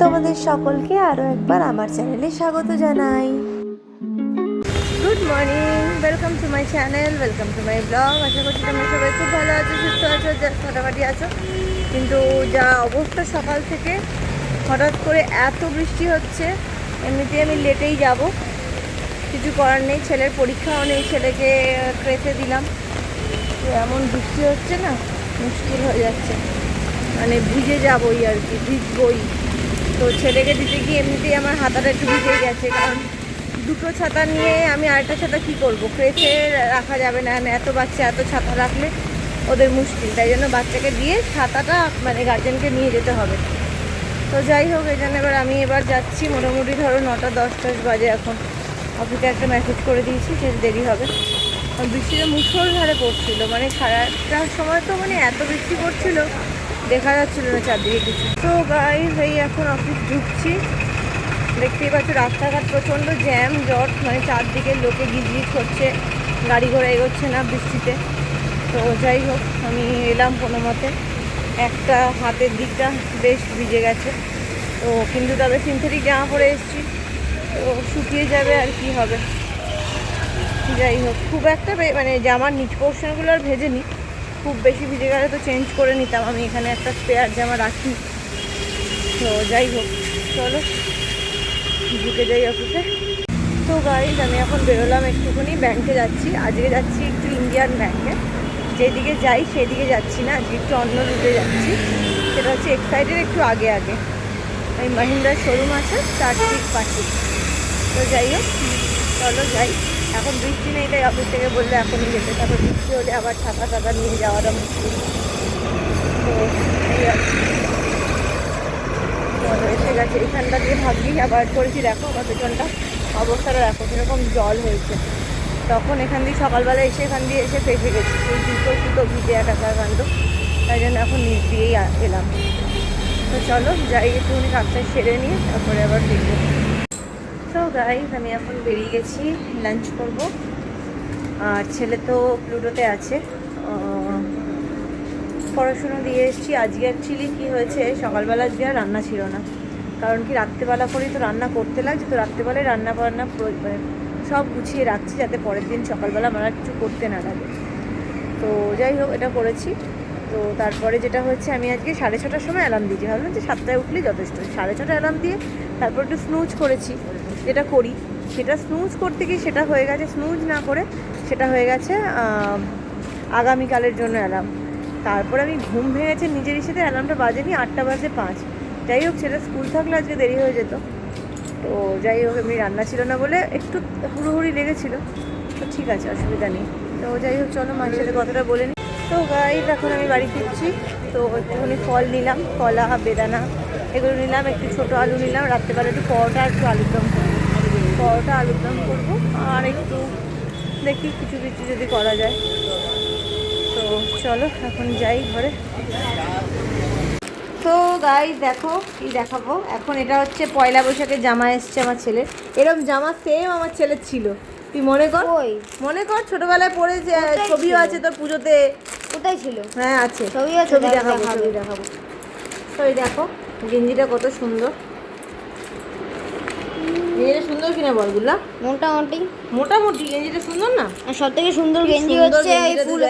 তোমাদের সকলকে আরও একবার আমার চ্যানেলে স্বাগত জানাই। Good morning, welcome to my channel, welcome to my blog. আশা করছি তোমরা সবাই খুব ভালো আছো, সুস্থ আছো, ফাটাফাটি আছো। কিন্তু যা অবস্থা সকাল থেকে, হঠাৎ করে এত বৃষ্টি হচ্ছে। এমনিতেই আমি লেটেই যাব, কিছু করার নেই, ছেলের পরীক্ষাও নেই, ছেলেকে ক্রেতে দিলাম। তো এমন বৃষ্টি হচ্ছে না, মুশকিল হয়ে যাচ্ছে, মানে ভিজে যাবই আর কি, ভিজবই। তো ছেলেকে দিতে গিয়ে এমনিতেই আমার হাতাটা একটু ভিজে গেছে, কারণ দুটো ছাতা নিয়ে আমি আরেকটা ছাতা কী করবো, ক্রেচে রাখা যাবে না, এত বাচ্চা এত ছাতা রাখলে ওদের মুশকিল। তাই জন্য বাচ্চাকে দিয়ে ছাতাটা মানে গার্জেনকে নিয়ে যেতে হবে। তো যাই হোক, এই জন্য আমি এবার যাচ্ছি, মোটামুটি ধরো 9:10 বাজে এখন। অফিসে একটা মেসেজ করে দিয়েছি যে দেরি হবে। বৃষ্টিটা মুষলধারে পড়ছিল, মানে সাড়ে 8টার সময় তো মানে এত বৃষ্টি পড়ছিল, দেখা যাচ্ছিল না চারদিকে কিছু। তো গাইস, এই এখন অফিস ঢুকছি। দেখতেই পাচ্ছ রাস্তাঘাট প্রচণ্ড জ্যাম জট, মানে চারদিকে লোকে গিজগিজ করছে, গাড়ি ঘোড়া এগোচ্ছে না বৃষ্টিতে। তো যাই হোক, আমি এলাম কোনো মতে। একটা হাতের দিকটা বেশ ভিজে গেছে, তো কিন্তু তবে সিনথেটিক জামা পরে এসেছি, তো শুকিয়ে যাবে আর কি হবে। যাই হোক, খুব একটা মানে জামার নিচ পোর্শনগুলো আর ভেজে নিই, খুব বেশি ভিজে গেলে তো চেঞ্জ করে নিতাম। আমি এখানে একটা স্পেয়ার জামা রাখি। তো যাই হোক, চলো ঢুকে যাই অফিসে। তো গাইজ, আমি এখন বেরোলাম, একটুখানি ব্যাংকে যাচ্ছি। আজকে যাচ্ছি একটু ইন্ডিয়ান ব্যাংকে। যেদিকে যাই সেদিকে যাচ্ছি না, আজকে একটু অন্য রুটে যাচ্ছি। সেটা হচ্ছে এক্সাইটের একটু আগে আগে এই মাহিন্দ্রার শোরুম আছে, তার ঠিক পাশে। তো যাই হোক, চলো যাই। এখন বৃষ্টি নেই, তাই অফিস থেকে বললে এখনই যেতে, তারপর বৃষ্টি হলে আবার ছাতা নিয়ে যাওয়াটা মুশকিল। তো এই এসে গেছে, এইখানটা দিয়ে ভাবলি অ্যাভয়েড করেছি। দেখো আমার পেছনটা অবস্থাটা দেখো কীরকম জল হয়েছে। তখন এখান দিয়ে সকালবেলা এসে এখান দিয়ে এসে ফেসে গেছি, ওই জুতো ভিজে একাকার কাণ্ড। তাই জন্য এখন নিচ দিয়েই এলাম। তো চলো যাই, একটুখানি কাজটা সেরে নিয়ে তারপরে আবার দেখবো। তো গাইস, আমি এখন বেরিয়ে গেছি, লাঞ্চ করব। আর ছেলে তো প্লুটোতে আছে, পড়াশুনো দিয়ে এসেছি। আজকে অ্যাকচুয়ালি কী হয়েছে, সকালবেলা আজকে আর রান্না ছিল না, কারণ কি রাত্রেবেলা করেই তো রান্না করতে লাগছে। তো রাত্রেবেলায় রান্না বান্না মানে সব গুছিয়ে রাখছি, যাতে পরের দিন সকালবেলা আমরা কিছু করতে না লাগে। তো যাই হোক, এটা করেছি। তো তারপরে যেটা হচ্ছে, আমি আজকে 6:30টার সময় অ্যালার্ম দিয়েছি, ভাবলাম যে 7টায় উঠলেই যথেষ্ট। 6:30 অ্যালার্ম দিয়ে তারপর একটু স্নুজ করেছি, যেটা করি। সেটা স্নুজ করতে গিয়ে সেটা হয়ে গেছে, স্নুজ না করে সেটা হয়ে গেছে আগামীকালের জন্য অ্যালার্ম। তারপরে আমি ঘুম ভেঙেছে নিজেরই সাথে, অ্যালার্মটা বাজেনি, 8:05। যাই হোক, সেটা স্কুল থাকলে আজকে দেরি হয়ে যেত। তো যাই হোক, এমনি রান্না ছিল না বলে একটু হুড়োহুড়ি লেগেছিলো, তো ঠিক আছে, অসুবিধা নেই। তো যাই হোক, চলো মায়ের সাথে কথাটা বলে নিই। তো গাইস, এখন আমি বাড়ি ফিরছি। তো একটুখানি ফল নিলাম, কলা বেদানা এগুলো নিলাম, একটু ছোটো আলু নিলাম। রাত্রেবেলা একটু পরোটা আর একটু আলুর দম করবো, আর একটু দেখি কিছু যদি করা যায়। তো চলো এখন যাই ঘরে। তো গাইস, দেখো কি দেখাবো এখন। এটা হচ্ছে পয়লা বৈশাখের জামা এসছে আমার ছেলের। এরকম জামা সেম আমার ছেলের ছিল, তুই মনে কর ছোটবেলায় পরে যে ছবিও আছে তোর পুজোতে। কোথায় ছিল? হ্যাঁ আছে, ছবি দেখাবো। তো এই দেখো গেঞ্জিটা কত সুন্দর, গেঞ্জিটা সুন্দর কিনা বল গুলা? মোটামুটি গেঞ্জিটা সুন্দর না? আর সব থেকে সুন্দর গেঞ্জি হচ্ছে এই ফুল,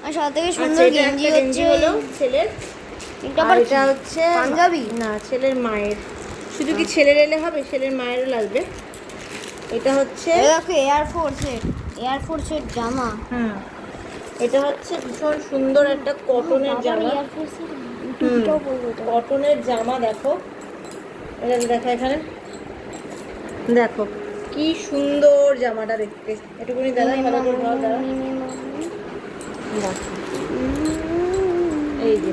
আর সব থেকে সুন্দর গেঞ্জি হচ্ছে হলো ছেলের। এটা হচ্ছে পাঞ্জাবি না, ছেলের মায়ের। শুধু কি ছেলের এলে হবে, ছেলের মায়েরও লাগবে। এটা হচ্ছে দেখো এয়ারফোর্সের জামা। এটা হচ্ছে ভীষণ সুন্দর একটা কটনের জামা, কটনের জামা। দেখো এটা দেখো, এখানে দেখো কি সুন্দর জামাটা দেখতে। এটুকুনি দাদা ভালো করে ভালো দাদা, এই যে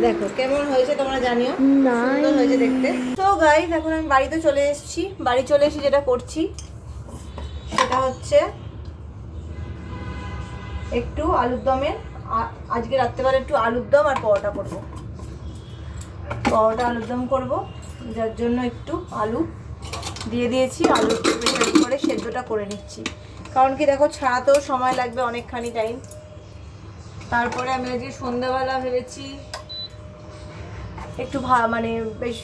দেখো কেমন হয়েছে তোমরা জানিও, সুন্দর হয়েছে দেখতে। তো গাইস, এখন আমি বাড়িতে চলে এসেছি। বাড়ি চলে এসে যেটা করছি সেটা হচ্ছে একটু আলুর দমের, আজকে রাত্রেবেলা একটু আলুর দম আর পরোটা আলুর দম করবো, যার জন্য একটু আলু দিয়ে দিয়েছি। আলু প্রেসার করে সেদ্ধটা করে নিচ্ছি, কারণ কি দেখো ছাড়াতেও সময় লাগবে অনেকখানি টাইম। তারপরে আমি আজকে সন্ধ্যাবেলা ভেবেছি একটু মানে বেশ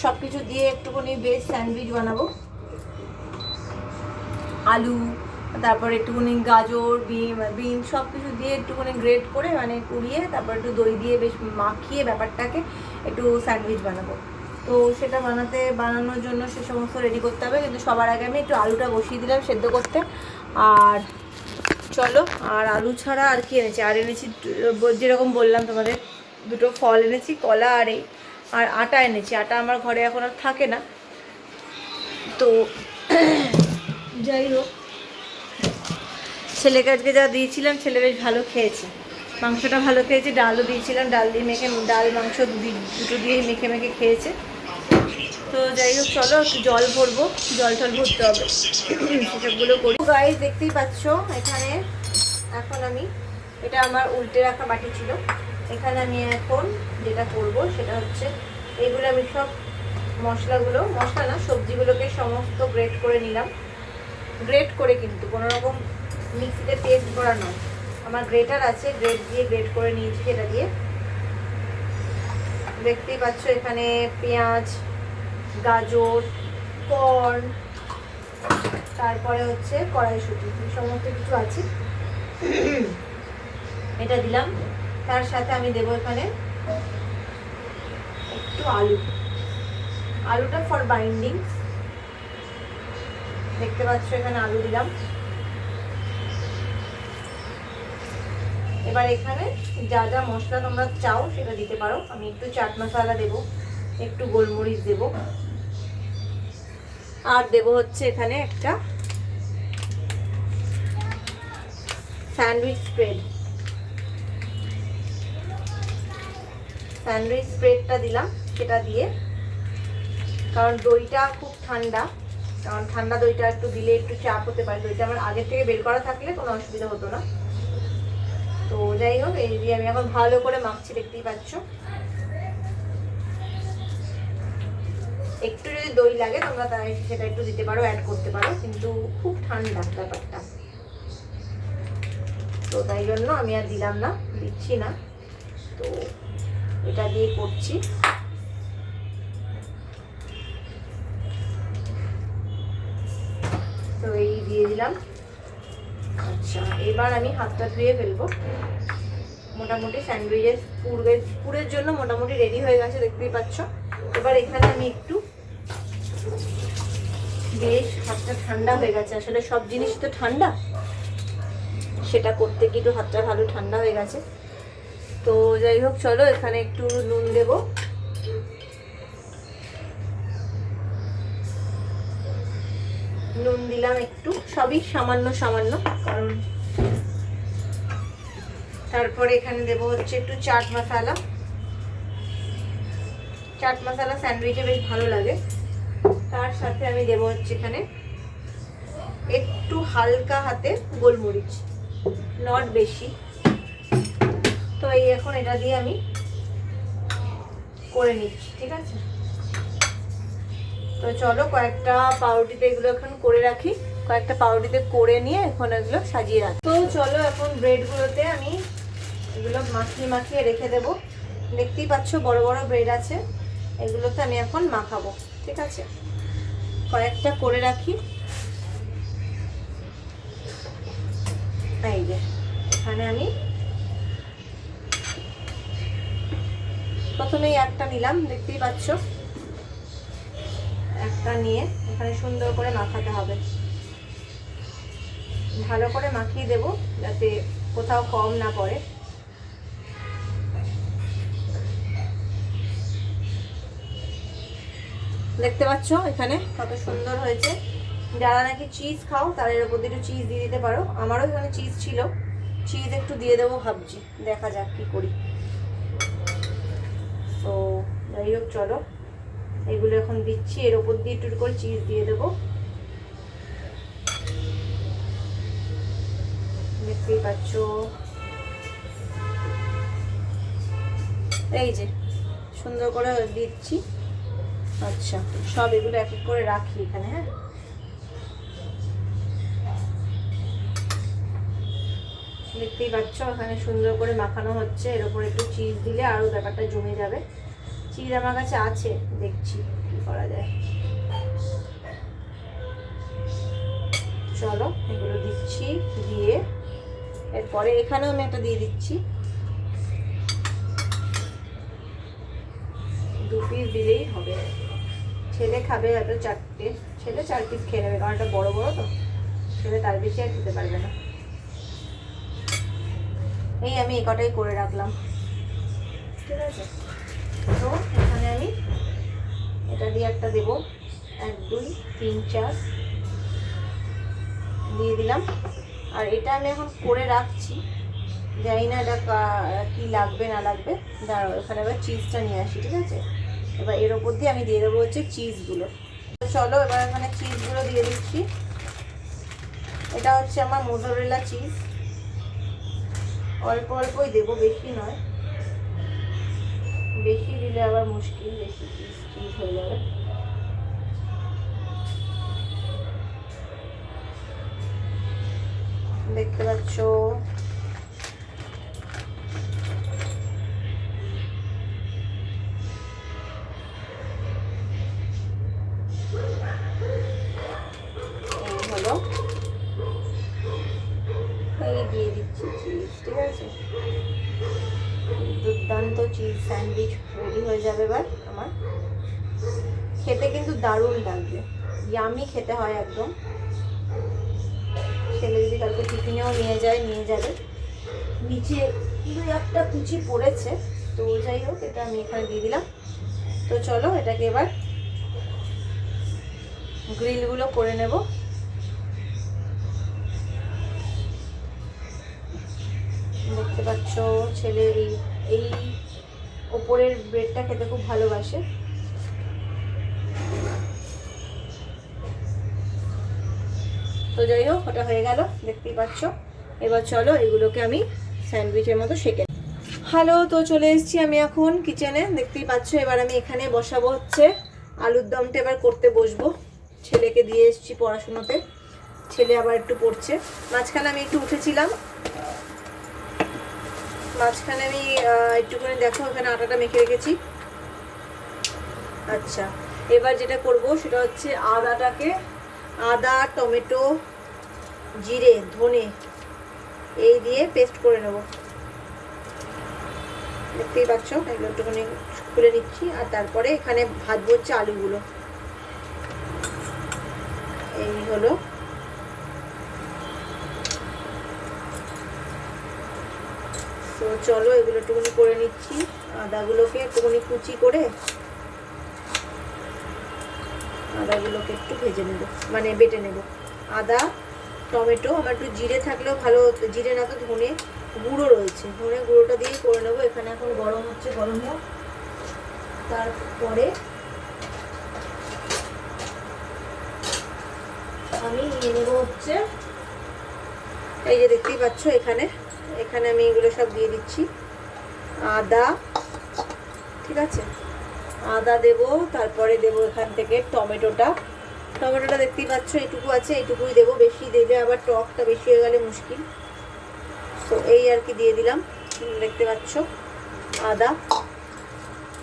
সব কিছু দিয়ে একটুখানি ভেজ স্যান্ডউইচ বানাবো। আলু, তারপর একটুখানি গাজর, বিন সব কিছু দিয়ে একটুখানি গ্রেট করে মানে কুড়িয়ে তারপর একটু দই দিয়ে বেশ মাখিয়ে ব্যাপারটাকে একটু স্যান্ডউইচ বানাবো। তো সেটা বানানোর জন্য সে সমস্ত রেডি করতে হবে, কিন্তু সবার আগে আমি একটু আলুটা বসিয়ে দিলাম সেদ্ধ করতে। আর চলো, আর আলু ছাড়া আর কি এনেছি, আর এনেছি যেরকম বললাম তোমাদের দুটো ফল এনেছি, কলা আর এই, আর আটা এনেছি। আটা আমার ঘরে এখন আর থাকে না, তো যাই হোক ছেলেকে আজকে যা দিয়েছিলাম ছেলে বেশ ভালো খেয়েছে, মাংসটা ভালো খেয়েছে, ডালও দিয়েছিলাম, ডাল দিয়ে মেখে ডাল মাংস দুটো দিয়েই মেখে মেখে খেয়েছে। তো যাই হোক চলো একটু জল ভরবো, জল ভরতে হবে, সেসবগুলো করি। গাইস দেখতেই পাচ্ছ এখানে এখন আমি, এটা আমার উল্টে রাখা বাটি ছিল, এখানে আমি এখন যেটা করব সেটা হচ্ছে এগুলো আমি সব মশলা না সবজিগুলোকে সমস্ত গ্রেট করে নিলাম। গ্রেট করে, কিন্তু কোনো রকম মিক্সিতে পেস্ট করা নয়, আমার গ্রেটার আছে, গ্রেট করে নিয়েছি। সেটা দিয়ে দেখতেই পাচ্ছ এখানে পেঁয়াজ, গাজর, কর্ন, তারপরে হচ্ছে কড়াইশুঁটি, সমস্ত কিছু আছে, এটা দিলাম। তার সাথে আমি দেবো এখানে একটু আলুটা ফর বাইন্ডিং, দেখতে পাচ্ছ এখানে আলু দিলাম। এবার এখানে যা যা মশলা তোমরা চাও সেটা দিতে পারো, আমি একটু চাট মশলা দেবো, একটু গোলমরিচ দেবো, আর দেবো হচ্ছে এখানে একটা স্যান্ডউইচ স্প্রেডটা দিলাম। সেটা দিয়ে, কারণ দইটা খুব ঠান্ডা, কারণ ঠান্ডা দইটা একটু দিলে একটু চাপ হতে পারে, দইটা আমার আগের থেকে বের করা থাকলে কোনো অসুবিধা হতো না। তো যাই হোক এই দিয়ে আমি এখন ভালো করে মাখছি, দেখতেই পাচ্ছ। একটু যদি দই লাগে তোমরা তাই সেটা একটু দিতে পারো, অ্যাড করতে পারো, কিন্তু খুব ঠান্ডা ব্যাপারটা, তো তাই জন্য আমি আর দিচ্ছি না। তো এটা দিয়ে করছি। তো এই দিয়ে দিলাম। আচ্ছা, এবার আমি হাতটা ধুয়ে ফেলবো। মোটামুটি স্যান্ডউইচের পুরের জন্য মোটামুটি রেডি হয়ে গেছে, দেখতেই পাচ্ছ। এবার এখানে আমি একটু বেশ হাতটা ঠান্ডা হয়ে গেছে, আসলে সব জিনিস তো ঠান্ডা, সেটা করতে গিয়ে একটু হাতটা ভালো ঠান্ডা হয়ে গেছে। তো যাই হোক চলো এখানে একটু নুন দেব, নুন দিলাম একটু, সবই সামান্য, কারণ তারপরে এখানে দেব হচ্ছে একটু চাট মশলা স্যান্ডউইচে বেশ ভালো লাগে। তার সাথে আমি দেব হচ্ছে এখানে একটু হালকা হাতে গোলমরিচ, নট বেশি। তো এই এখন এটা দিয়ে আমি করে নিচ্ছি, ঠিক আছে। তো চলো কয়েকটা পাউরুটিতে এগুলো এখন করে রাখি, কয়েকটা পাউরুটিতে করে নিয়ে এখন এগুলো সাজিয়ে রাখি। তো চলো এখন ব্রেডগুলোতে আমি এগুলো মাখিয়ে রেখে দেবো। দেখতেই পাচ্ছ বড় বড় ব্রেড আছে, এগুলোতে আমি এখন মাখাবো, ঠিক আছে। কয়েকটা করে রাখি, এই যে এখানে আমি প্রথমেই একটা নিলাম, দেখতেই পাচ্ছ। একটা নিয়ে এখানে সুন্দর করে মাখাতে হবে, ভালো করে মাখিয়ে দেব যাতে কোথাও কম না পড়ে। দেখতে পাচ্ছ এখানে কত সুন্দর হয়েছে। যারা নাকি চিজ খাও তারা এর উপর দিয়ে একটু চিজ দিয়ে দিতে পারো, আমারও এখানে চিজ ছিল, চিজ একটু দিয়ে দেবো ভাবছি, দেখা যাক কি করি। তো যাই হোক চলো এগুলো এখন দিচ্ছি, এর উপর দিয়ে একটু করে চিজ দিয়ে দেবো। দেখতেই পাচ্ছ এই যে সুন্দর করে দিচ্ছি। আচ্ছা সব এগুলো এক এক করে রাখি এখানে, হ্যাঁ। দেখতেই পাচ্ছ এখানে সুন্দর করে মাখানো হচ্ছে, এর উপর একটু চিজ দিলে আরও ব্যাপারটা জমে যাবে। চিজ আমার কাছে আছে, দেখছি কি করা যায়। চলো এগুলো দিচ্ছি, দিয়ে এরপরে এখানেও আমি একটা দিয়ে দিচ্ছি। 2 পিস দিলেই হবে। ছেলে খাবে হয়তো 4টে, ছেলে 4 পিস খেয়ে নেবে, কারণ এটা বড় বড় তো, ছেলে তার বেশি আর খেতে পারবে না। এই আমি এই কটাই করে রাখলাম, ঠিক আছে। তো এখানে আমি এটা দিয়ে একটা দেবো, 1 2 3 4 দিয়ে দিলাম। আর এটা আমি এখন করে রাখছি, জানি না এটা কি লাগবে না লাগবে। দাঁড়াও, এখানে এবার চিজটা নিয়ে আসি, ঠিক আছে। এবার এর ওপর দিয়ে আমি দিয়ে দেবো হচ্ছে চিজগুলো। চলো এবার এখানে চিজগুলো দিয়ে দিচ্ছি। এটা হচ্ছে আমার মোজারেলা চিজ, অল্প অল্পই দেবো, বেশি নয়, বেশি দিলে আবার মুশকিল, বেশি চিজ হয়ে যাবে। দেখতে পাচ্ছ হলো, এই দিয়ে দিচ্ছি চিজ, ঠিক আছে। দুর্দান্ত চিজ স্যান্ডউইচ রেডি হয়ে যাবে এবার আমার। খেতে কিন্তু দারুণ লাগবে, ইয়ামি খেতে হয় একদম। ছেলে যদি কালকে টিফিনেও নিয়ে যাবে। নিচে 2-1টা কুচি পড়েছে, তো যাই হোক, এটা আমি এখানে দিয়ে দিলাম। তো চলো এটাকে এবার গ্রিলগুলো করে নেব। দেখতে পাচ্ছ ছেলে এই ওপরের ব্রেডটা খেতে খুব ভালোবাসে। তো যাই হোক, ওটা হয়ে গেল, দেখতেই পাচ্ছ। এবার চলো এগুলোকে আমি স্যান্ডউইচের মতো সেঁকে। হ্যালো, তো চলে এসেছি আমি এখন কিচেনে, দেখতেই পাচ্ছ। এবার আমি এখানে বসাবো হচ্ছে আলুর দমটা, এবার করতে বসবো। ছেলেকে দিয়ে এসেছি পড়াশুনোতে, ছেলে আবার একটু পড়ছে। মাঝখানে আমি একটু উঠেছিলাম, মাঝখানে আমি একটুখানি দেখো এখানে আটাটা মেখে রেখেছি। আচ্ছা, এবার যেটা করব সেটা হচ্ছে আদা, টমেটো, জিরে, ধনে এই দিয়ে পেস্ট করে নেব। দেখতেই পাচ্ছ, এগুলো একটুখানি খুলে নিচ্ছি। আর তারপরে এখানে ভাজবো হচ্ছে আলুগুলো। এই হলো, তো চলো এগুলো একটুখানি করে নিচ্ছি। আদাগুলোকে একটুখানি কুচি করে আদাগুলোকে একটু ভেজে নেব, মানে বেটে নেব। আদা, টমেটো, আমার একটু জিরে থাকলেও ভালো হতো, জিরে না তো ধনে গুঁড়ো রয়েছে, ধনে গুঁড়োটা দিয়েই করে নেবো। এখানে এখন গরম হচ্ছে, গরম হোক। তারপরে আমি নিয়ে নেবো হচ্ছে, এই যে দেখতেই পাচ্ছ এখানে আমি এগুলো সব দিয়ে দিচ্ছি। আদা, ঠিক আছে, আদা দেব। তারপরে দেব এখান থেকে টমেটোটা দেখতেই পাচ্ছ এইটুকু আছে, এইটুকুই দেবো। বেশি দিলে আবার টকটা বেশি হয়ে গেলে মুশকিল, তো এই আর কি দিয়ে দিলাম। দেখতে পাচ্ছ আদা,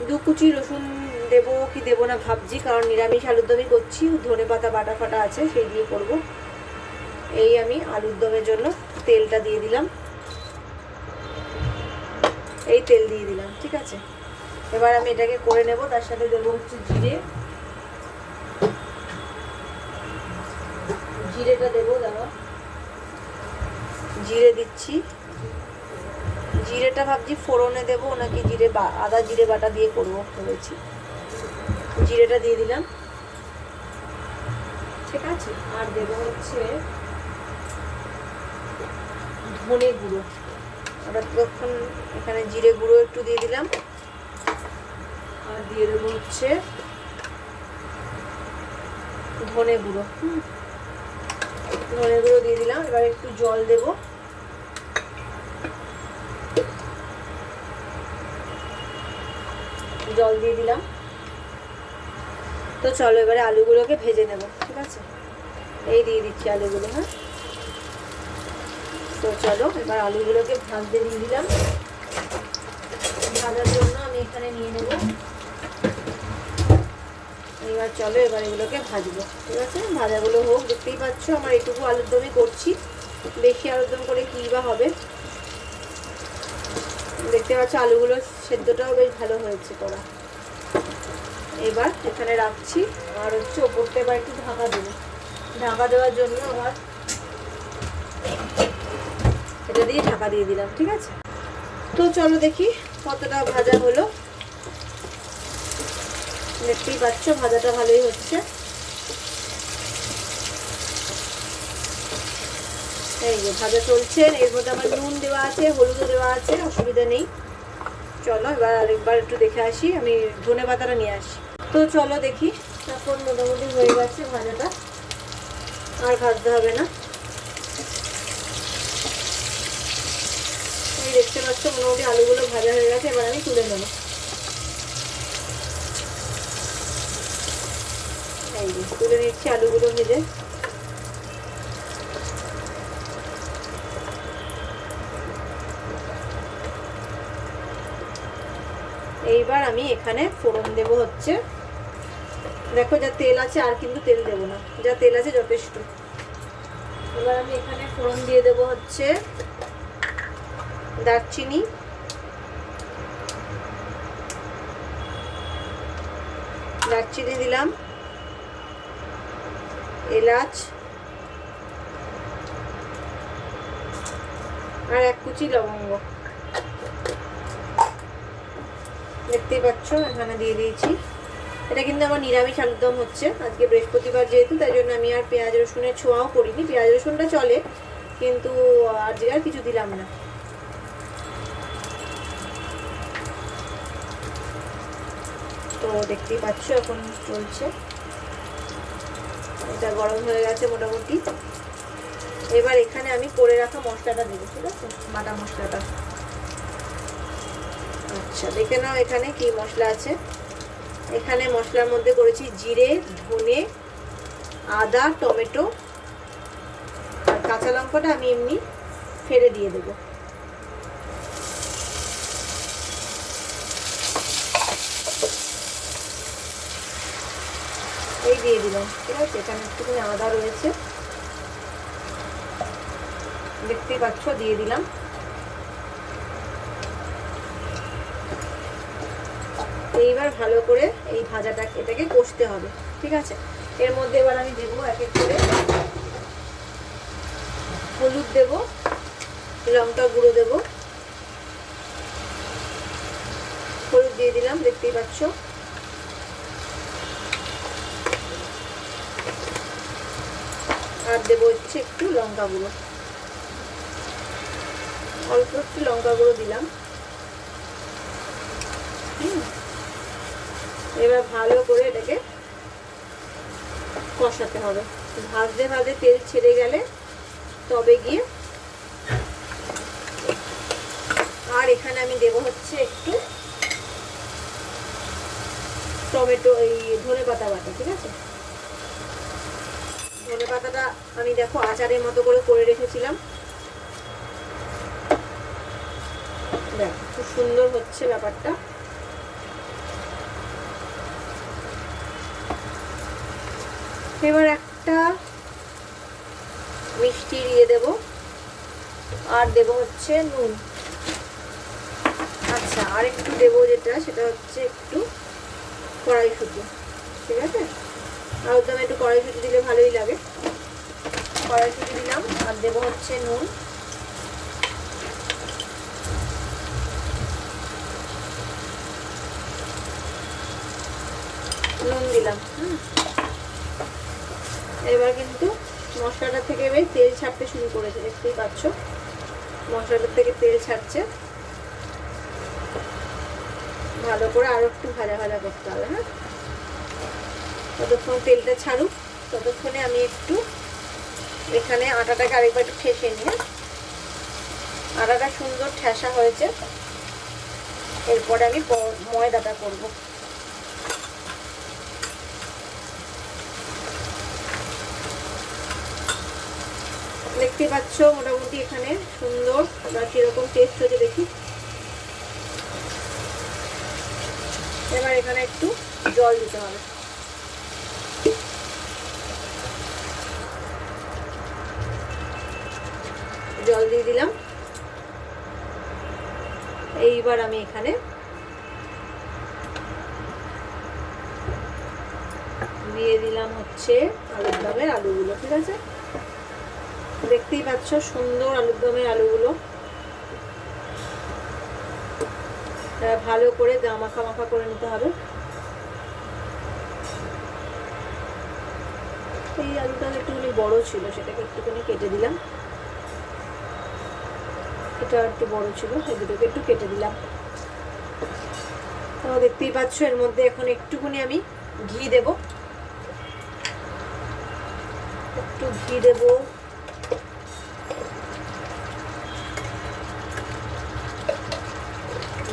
2 কুচি রসুন দেবো কি দেবো না ভাবছি, কারণ নিরামিষ আলুর দমই করছি, ধনে পাতা বাটা ফাটা আছে সেই দিয়ে করব। এই আমি আলুর দমের জন্য তেলটা দিয়ে দিলাম, এই তেল দিয়ে দিলাম, ঠিক আছে। এবার আমি এটাকে করে নেব। তার সাথে দেবো হচ্ছে জিরেটা দেবো, দাঁড়াও, জিরে দিচ্ছি। জিরেটা ভাবছি ফোড়নে দেবো নাকি আদা জিরে বাটা দিয়ে করবো ভেবেছি। জিরেটা দিয়ে দিলাম, ঠিক আছে। আর দেবো হচ্ছে ধনে গুঁড়ো। ওটা তখন এখানে জিরে গুঁড়ো একটু দিয়ে দিলাম। আর দিয়ে দেবো হচ্ছে ধনে গুঁড়ো, দিয়ে দিলাম। এবার একটু জল দেব, জল দিয়ে দিলাম। তো চলো এবারে আলুগুলোকে ভেজে নেব, ঠিক আছে। এই দিয়ে দিচ্ছি আলুগুলো, হ্যাঁ। তো চলো এবার আলুগুলোকে ভাজতে দিয়ে দিলাম। ভাজার জন্য আমি এখানে নিয়ে নেব এবার চলো এবার এগুলোকে ভাজবো, ঠিক আছে? ভাজাগুলো হোক। দেখতেই পাচ্ছ আমার এটুকু আলুর দমই করছি, বেশি আলুর দম করে কী বা হবে। দেখতে পাচ্ছ আলুগুলো সেদ্ধটাও বেশ ভালো হয়েছে করা। এবার এখানে রাখছি আর হচ্ছে ওপরটা এবার একটু ঢাকা দেবো। ঢাকা দেওয়ার জন্য আবার এটা দিয়ে ঢাকা দিয়ে দিলাম, ঠিক আছে? তো চলো দেখি কতটা ভাজা হলো। দেখতেই পাচ্ছ ভাজাটা ভালোই হচ্ছে। এই যে ভাজা চলছে, এর মধ্যে আমার নুন দেওয়া আছে, হলুদও দেওয়া আছে, অসুবিধা নেই। চলো এবার আরেকবার একটু দেখে আসি, আমি ধনেপাতাটা নিয়ে আসি। তো চলো দেখি, এখন মোটামুটি হয়ে গেছে ভাজাটা, আর ভাজতে হবে না। এই দেখতে পাচ্ছ মোটামুটি আলুগুলো ভাজা হয়ে গেছে, এবার আমি তুলে নেবো। এই যে তুলে নিচ্ছি আলুগুলো ভেজে। এইবার আমি এখানে ফোড়ন দেব হচ্ছে, দেখো যা তেল আছে আর কিন্তু তেল দেব না, যা তেল আছে যথেষ্ট। এবার আমি এখানে ফোড়ন দিয়ে দেব হচ্ছে দারচিনি, দিলাম, এলাচ আর এক কুচি লবঙ্গ। দেখতেই পাচ্ছ এখানে দিয়ে দিয়েছি। এটা কিন্তু আমার নিরামিষ আলুর দম হচ্ছে, আজকে বৃহস্পতিবার যেহেতু, তাই জন্য আমি আর পেঁয়াজ রসুনের ছোঁয়াও করিনি। পেঁয়াজ রসুনটা চলে, কিন্তু আজকে আর কিছু দিলাম না। তো দেখতেই পাচ্ছ এখন চলছে, এটা গরম হয়ে গেছে মোটামুটি। এবার এখানে আমি করে রাখা মশলাটা দেবো, ঠিক আছে? বাটা মশলাটা। আচ্ছা দেখে নাও এখানে কি মশলা আছে। এখানে মশলার মধ্যে করেছি জিরে, ধনে, আদা, টমেটো আর কাঁচা লঙ্কাটা আমি এমনি ফেলে দিয়ে দেবো। এই দিয়ে দিলাম, ঠিক আছে? এখানে একটুখানি আদা রয়েছে, দেখতেই পাচ্ছ দিয়ে দিলাম। এইবার ভালো করে এই ভাজাটা এটাকে কষতে হবে, ঠিক আছে? এর মধ্যে এবার আমি দেবো এক এক করে হলুদ দেব, লঙ্কা গুঁড়ো দেব, হলুদ দিয়ে দিলাম, দেখতেই পাচ্ছ। আর দেবো হচ্ছে একটু লঙ্কা গুঁড়ো, অল্প একটু লঙ্কা গুঁড়ো দিলাম। এবার ভালো করে এটাকে কষাতে হবে, ভাজতে ভাজতে তেল ছেড়ে গেলে তবে গিয়ে। আর এখানে আমি দেবো হচ্ছে একটু টমেটো, এই ধনেপাতা বাটা, ঠিক আছে? ধনেপাতাটা আমি দেখো আচারের মতো করে রেখেছিলাম, দেখো খুব সুন্দর হচ্ছে ব্যাপারটা। এবার একটা মিষ্টি দিয়ে দেব, আর দেব হচ্ছে নুন। আচ্ছা আর একটু দেবো যেটা, সেটা হচ্ছে একটু কড়াইশুঁটি, ঠিক আছে? আর দামে একটু কড়াইশুঁটি দিলে ভালোই লাগে। কড়াইশুঁটি দিলাম, আর দেবো হচ্ছে নুন। নুন দিলাম। এবার কিন্তু মশলাটা থেকে বেশ তেল ছাড়তে শুরু করেছে, দেখতেই পাচ্ছ মশলাটার থেকে তেল ছাড়ছে। ভালো করে আরো একটু ভাজা ভাজা করতে হবে। হ্যাঁ, ততক্ষণ তেলটা ছাড়ুক, ততক্ষণে আমি একটু এখানে আটাটাকে আরেকবার একটু ঠেসে নিয়ে, আটাটা সুন্দর ঠেসা হয়েছে, এরপরে আমি ময়দাটা করব। দেখতে পাচ্ছ মোটামুটি এখানে সুন্দর, বা কিরকম টেস্ট হয়েছে দেখি। এবার এখানে একটু জল দিতে হবে, দিয়ে দিলাম। এইবার আমি এখানে দিয়ে দিলাম হচ্ছে আলুর দমের আলুগুলো। ঠিক আছে, দেখতেই পাচ্ছ সুন্দর আলুর দমের আলুগুলো। ভালো করে মাখা মাখা করে নিতে হবে। এই আলুটা একটুখানি বড় ছিল, সেটাকে একটুখানি কেটে দিলাম। এটা একটু বড় ছিল, এই দুটোকে একটু কেটে দিলাম। তো দেখতেই পাচ্ছ এর মধ্যে এখন একটুখানি আমি ঘি দেব, একটু ঘি দেব।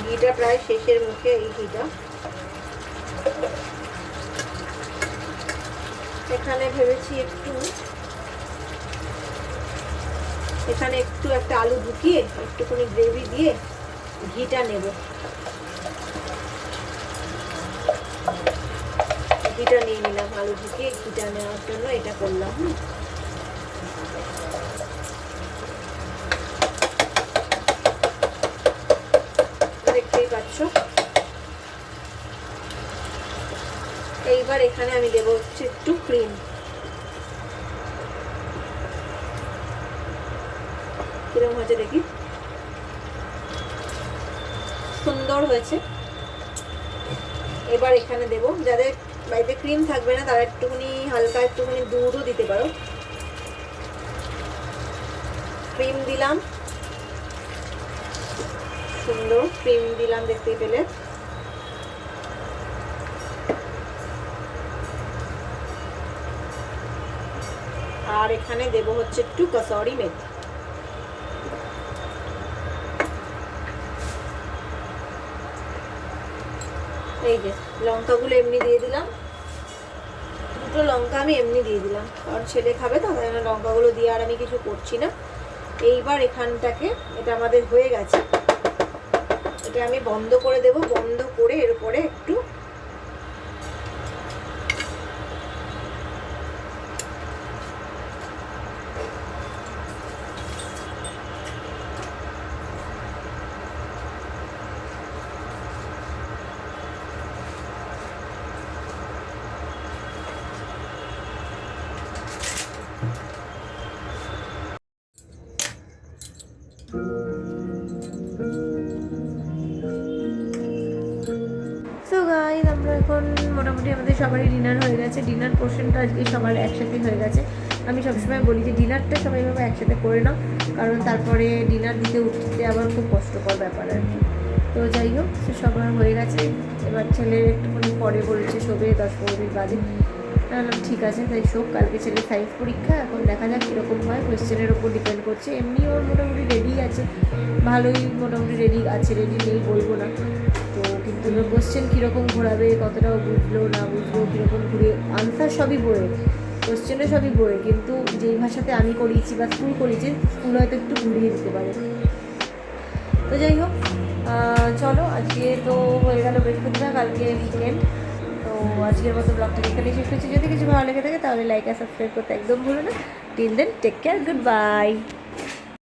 ঘিটা প্রায় শেষের মুখে, এই ঘিটা। এখানে ভেবেছি এখানে একটু একটা আলু ঢুকিয়ে একটুখানি গ্রেভি দিয়ে ঘিটা নেব। ঘিটা নিয়ে নিলাম, আলু ঢুকিয়ে ঘিটা নেওয়ার জন্য এটা করলাম। দেখতেই পাচ্ছ। এইবার এখানে আমি দেবো হচ্ছে একটু ক্রিম। কিরকম হয়েছে দেখি, সুন্দর হয়েছে। এবার এখানে দেব, যাদের বাড়িতে ক্রিম থাকবে না তারা একটুখানি হালকা একটুখানি দুধও দিতে পারো। ক্রিম দিলাম, সুন্দর ক্রিম দিলাম দেখতেই পেলে। আর এখানে দেব হচ্ছে একটু কসুরি মেথি। এই যে লঙ্কাগুলো এমনি দিয়ে দিলাম, দুটো লঙ্কা আমি এমনি দিয়ে দিলাম, কারণ ছেলে খাবে তো, তাই জন্য লঙ্কাগুলো দিয়ে আর আমি কিছু করছি না। এইবার এখানটাকে, এটা আমাদের হয়ে গেছে, এটা আমি বন্ধ করে দেব। বন্ধ করে এর উপরে একটু সো গাইস, আমরা এখন মোটামুটি আমাদের সবারই ডিনার হয়ে গেছে। ডিনার পোর্শনটা আজকে সবার একসাথে হয়ে গেছে। আমি সবসময় বলি যে ডিনারটা সবাই ভাবে একসাথে করে নাও, কারণ তারপরে ডিনার দিতে উঠতে আবার খুব কষ্টকর ব্যাপার আর কি। তো যাই হোক, সে সবার হয়ে গেছে। এবার ছেলে একটুখানি পরে বলেছে শোবে, 10-15 মিনিট বাদে। বললাম ঠিক আছে, তাই শোক। কালকে ছেলের সায়েন্স পরীক্ষা, এখন দেখা যাক কীরকম হয়, কোয়েশ্চেনের ওপর ডিপেন্ড করছে। এমনি ওর মোটামুটি রেডি আছে, ভালোই মোটামুটি রেডি আছে, রেডি নেই বলবো না। তো কিন্তু কোয়েশ্চেন কীরকম ঘোরাবে, কতটা বুঝলো না বুঝলো, কীরকম ঘুরে আনসার সবই বইয়ে, কোয়েশ্চেনও সবই বইয়ে, কিন্তু যেই ভাষাতে আমি করিয়েছি বা স্কুল করিয়েছি, স্কুল হয়তো একটু ঘুরিয়ে দিতে পারে। তো যাই হোক, চলো আজকে তো হয়ে গেল বৃহস্পতিবার, কালকে উইকেন্ড। তো আজকের মতো ব্লগটাকে এখানেই শেষ করছি। যদি কিছু ভালো লেগে থাকে তাহলে লাইক আর সাবস্ক্রাইব করতে একদম ভুলো না। Till then, take care, good bye.